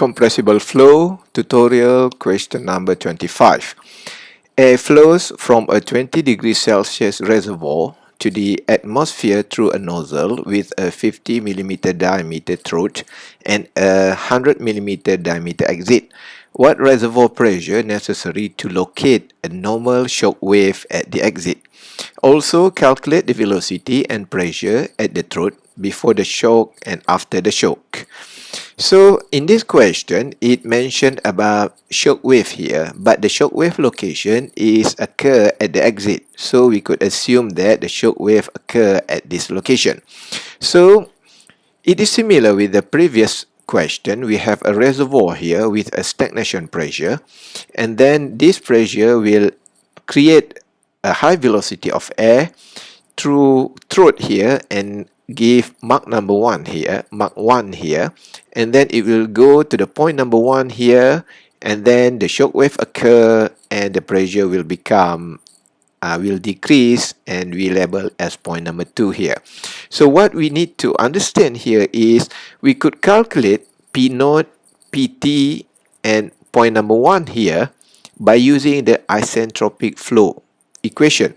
Compressible Flow tutorial question number 25. Air flows from a 20 degrees Celsius reservoir to the atmosphere through a nozzle with a 50 mm diameter throat and a 100 mm diameter exit. What reservoir pressure necessary to locate a normal shock wave at the exit? Also calculate the velocity and pressure at the throat before the shock and after the shock. So in this question, it mentioned about shock wave here, but the shock wave location is occur at the exit. So we could assume that the shock wave occur at this location. So it is similar with the previous question. We have a reservoir here with a stagnation pressure, and then this pressure will create a high velocity of air through throat here and give Mach number 1 here, Mach 1 here, and then it will go to the point number 1 here, and then the shock wave occur and the pressure will become will decrease and we label as point number 2 here. So what we need to understand here is we could calculate P naught, PT and point number 1 here by using the isentropic flow equation.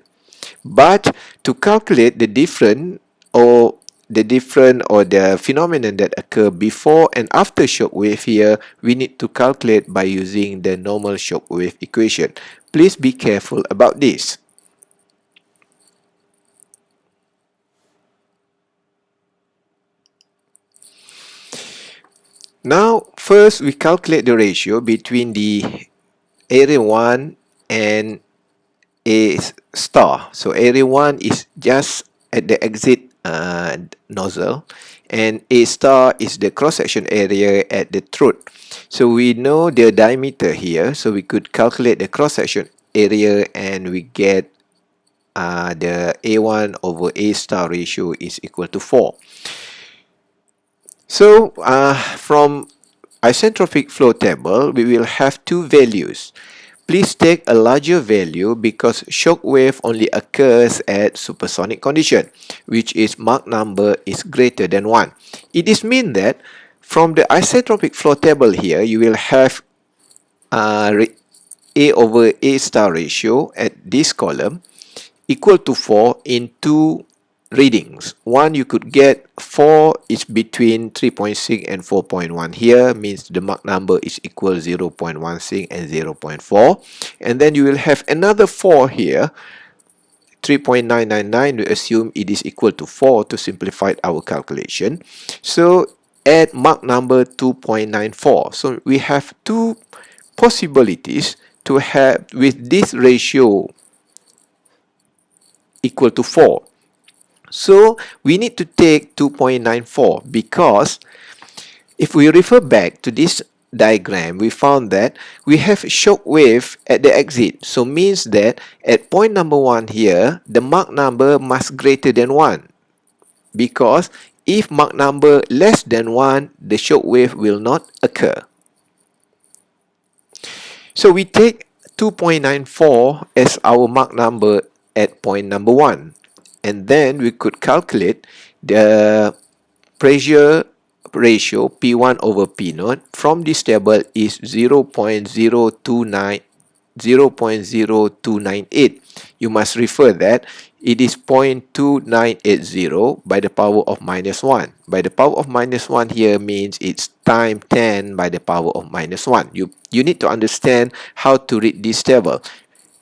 But to calculate the different or the phenomenon that occur before and after shock wave here, we need to calculate by using the normal shock wave equation. Please be careful about this. Now, first we calculate the ratio between the area 1 and A star. So area 1 is just at the exit nozzle, and A star is the cross-section area at the throat. So we know the diameter here, so we could calculate the cross-section area and we get the A1 over A star ratio is equal to 4. So from isentropic flow table, we will have two values. Please take a larger value because shock wave only occurs at supersonic condition, which is Mach number is greater than 1. It is mean that from the isentropic flow table here, you will have A over A star ratio at this column equal to 4 in two readings. One, you could get 4 is between 3.6 and 4.1 here, means the Mach number is equal 0.16 and 0.4. And then you will have another 4 here, 3.999. We assume it is equal to 4 to simplify our calculation. So add Mach number 2.94. So we have two possibilities to have with this ratio equal to 4. So we need to take 2.94 because if we refer back to this diagram, we found that we have shock wave at the exit. So means that at point number 1 here, the Mach number must greater than 1. Because if Mach number less than 1, the shock wave will not occur. So we take 2.94 as our Mach number at point number 1. And then we could calculate the pressure ratio P1 over P naught. From this table is 0.0298. You must refer that it is 0.2980 by the power of minus 1. By the power of minus 1 here means it's times 10 by the power of minus 1. You need to understand how to read this table.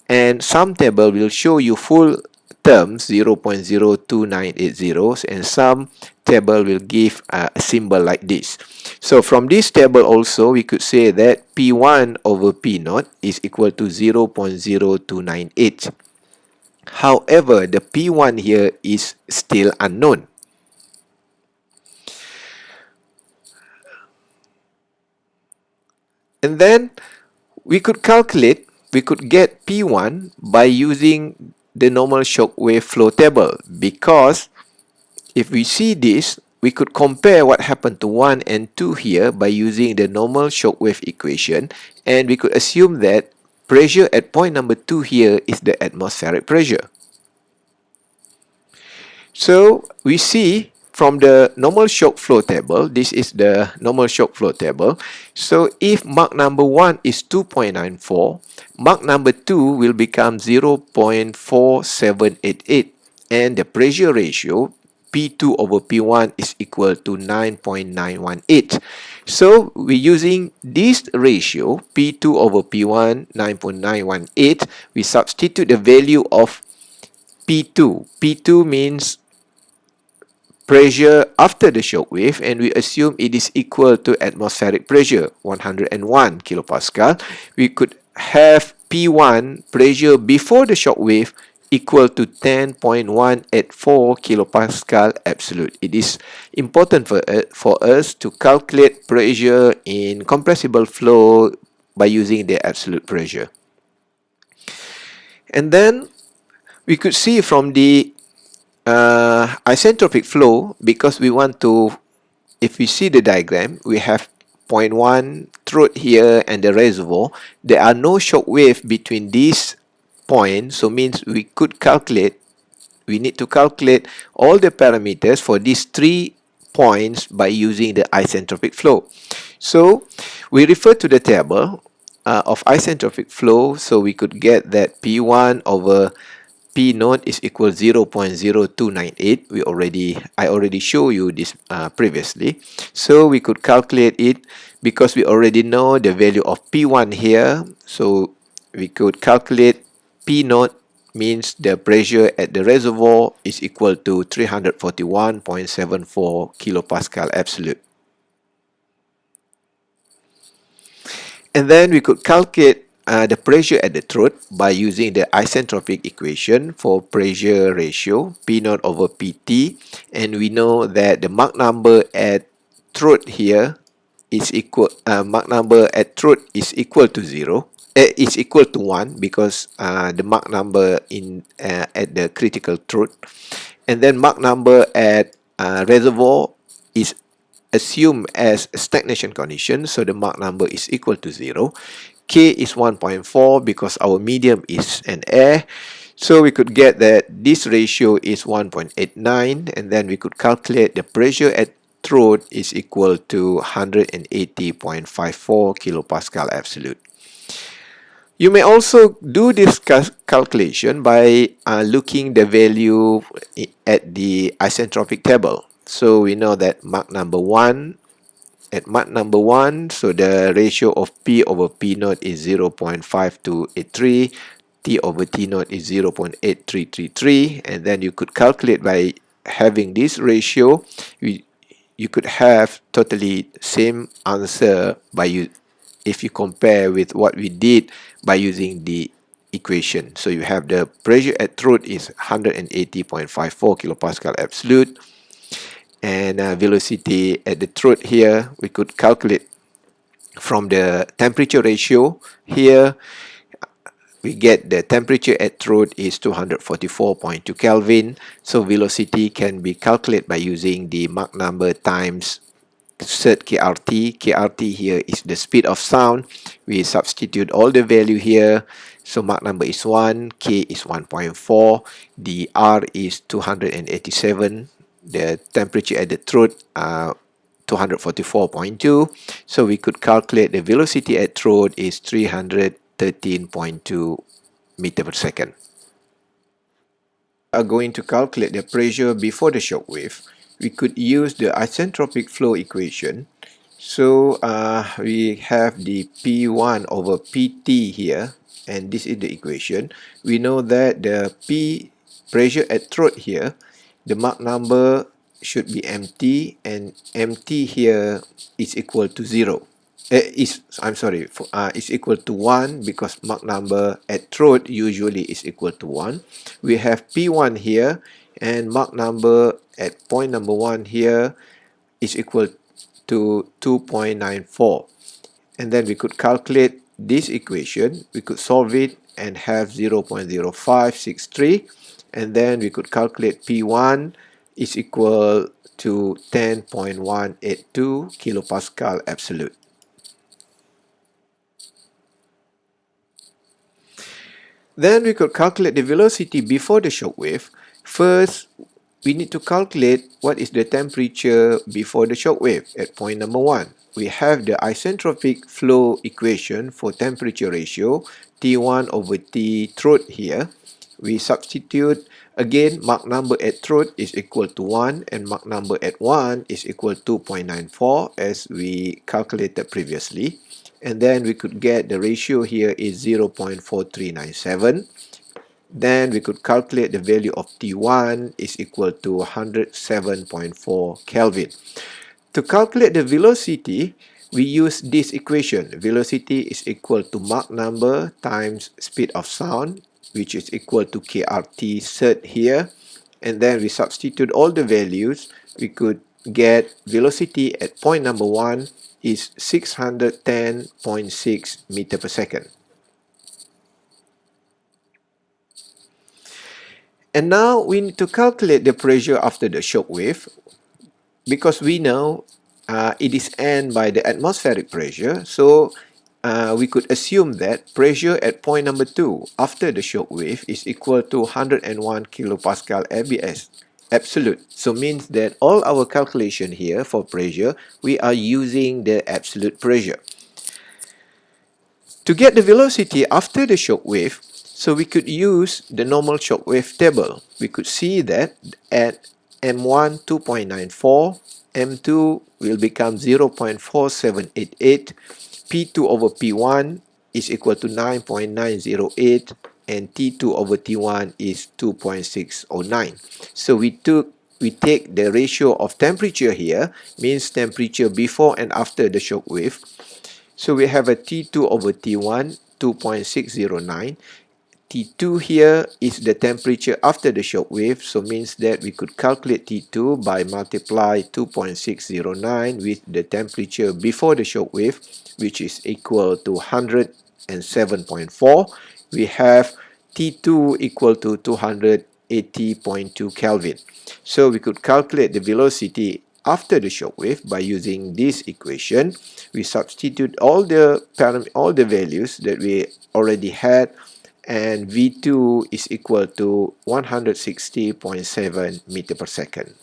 And some table will show you full terms 0.02980 and some table will give a symbol like this. So from this table also we could say that P1 over P naught is equal to 0.0298. However, the P1 here is still unknown. And then we could calculate, we could get P1 by using the normal shock wave flow table, because if we see this, we could compare what happened to 1 and 2 here by using the normal shock wave equation, and we could assume that pressure at point number 2 here is the atmospheric pressure. So we see from the normal shock flow table, this is the normal shock flow table. So if Mach number 1 is 2.94, Mach number 2 will become 0.4788, and the pressure ratio P2 over P1 is equal to 9.918. So we're using this ratio P2 over P1 9.918. We substitute the value of P2. P2 means pressure after the shock wave, and we assume it is equal to atmospheric pressure 101 kilopascal. We could have P1 pressure before the shock wave equal to 10.184 kilopascal absolute. It is important for us to calculate pressure in compressible flow by using the absolute pressure. And then we could see from the isentropic flow, because we want to, if we see the diagram, we have point 1 throat here and the reservoir. There are no shock wave between these points, so means we need to calculate all the parameters for these 3 points by using the isentropic flow. So we refer to the table of isentropic flow, so we could get that P1 over P naught is equal 0.0298. I already showed you this previously. So we could calculate it because we already know the value of P1 here. So we could calculate P naught means the pressure at the reservoir is equal to 341.74 kilopascal absolute. And then we could calculate the pressure at the throat by using the isentropic equation for pressure ratio P0 over Pt, and we know that the Mach number at throat here is equal Mach number at throat is equal to 0. Is equal to 1 because the Mach number in at the critical throat, and then Mach number at reservoir is assumed as stagnation condition, so the Mach number is equal to 0. K is 1.4 because our medium is an air. So we could get that this ratio is 1.89, and then we could calculate the pressure at throat is equal to 180.54 kilopascal absolute. You may also do this calculation by looking the value at the isentropic table. So we know that Mach number 1, at Mach number 1, so the ratio of P over P naught is 0.5283, T over T naught is 0.8333, and then you could calculate by having this ratio. You could have totally same answer if you compare with what we did by using the equation. So you have the pressure at throat is 180.54 kilopascal absolute, and velocity at the throat here we could calculate from the temperature ratio. Here we get the temperature at throat is 244.2 Kelvin, so velocity can be calculated by using the Mach number times set kRT. kRT here is the speed of sound. We substitute all the value here, so Mach number is 1, K is 1.4, the R is 287, the temperature at the throat 244.2, so we could calculate the velocity at throat is 313.2 meter per second. We are going to calculate the pressure before the shock wave. We could use the isentropic flow equation. So we have the P1 over Pt here, and this is the equation. We know that the P pressure at throat here, the Mach number should be empty, and empty here is equal to 0. Is equal to 1 because Mach number at throat usually is equal to 1. We have P1 here, and Mach number at point number 1 here is equal to 2.94. And then we could calculate this equation. We could solve it and have 0.0563, and then we could calculate P1 is equal to 10.182 kilopascal absolute. Then we could calculate the velocity before the shock wave. First, we need to calculate what is the temperature before the shock wave at point number 1. We have the isentropic flow equation for temperature ratio T1 over T throat here. We substitute again, Mach number at throat is equal to 1 and Mach number at 1 is equal to 2.94 as we calculated previously. And then we could get the ratio here is 0.4397. Then we could calculate the value of T1 is equal to 107.4 Kelvin. To calculate the velocity, we use this equation. Velocity is equal to Mach number times speed of sound, which is equal to kRt cert here. And then we substitute all the values. We could get velocity at point number 1 is 610.6 meter per second. And now we need to calculate the pressure after the shock wave, because we know it is N by the atmospheric pressure. So we could assume that pressure at point number 2 after the shock wave is equal to 101 kilopascal ABS. Absolute. So means that all our calculation here for pressure, we are using the absolute pressure. To get the velocity after the shock wave, so we could use the normal shock wave table. We could see that at M1 2.94, M2 will become 0.4788, P2 over P1 is equal to 9.908, and T2 over T1 is 2.609. So we take the ratio of temperature here, means temperature before and after the shock wave. So we have a T2 over T1, 2.609. T2 here is the temperature after the shock wave, so means that we could calculate T2 by multiply 2.609 with the temperature before the shock wave, which is equal to 107.4. We have T2 equal to 280.2 Kelvin. So we could calculate the velocity after the shock wave by using this equation. We substitute all the values that we already had, and V2 is equal to 160.7 meter per second.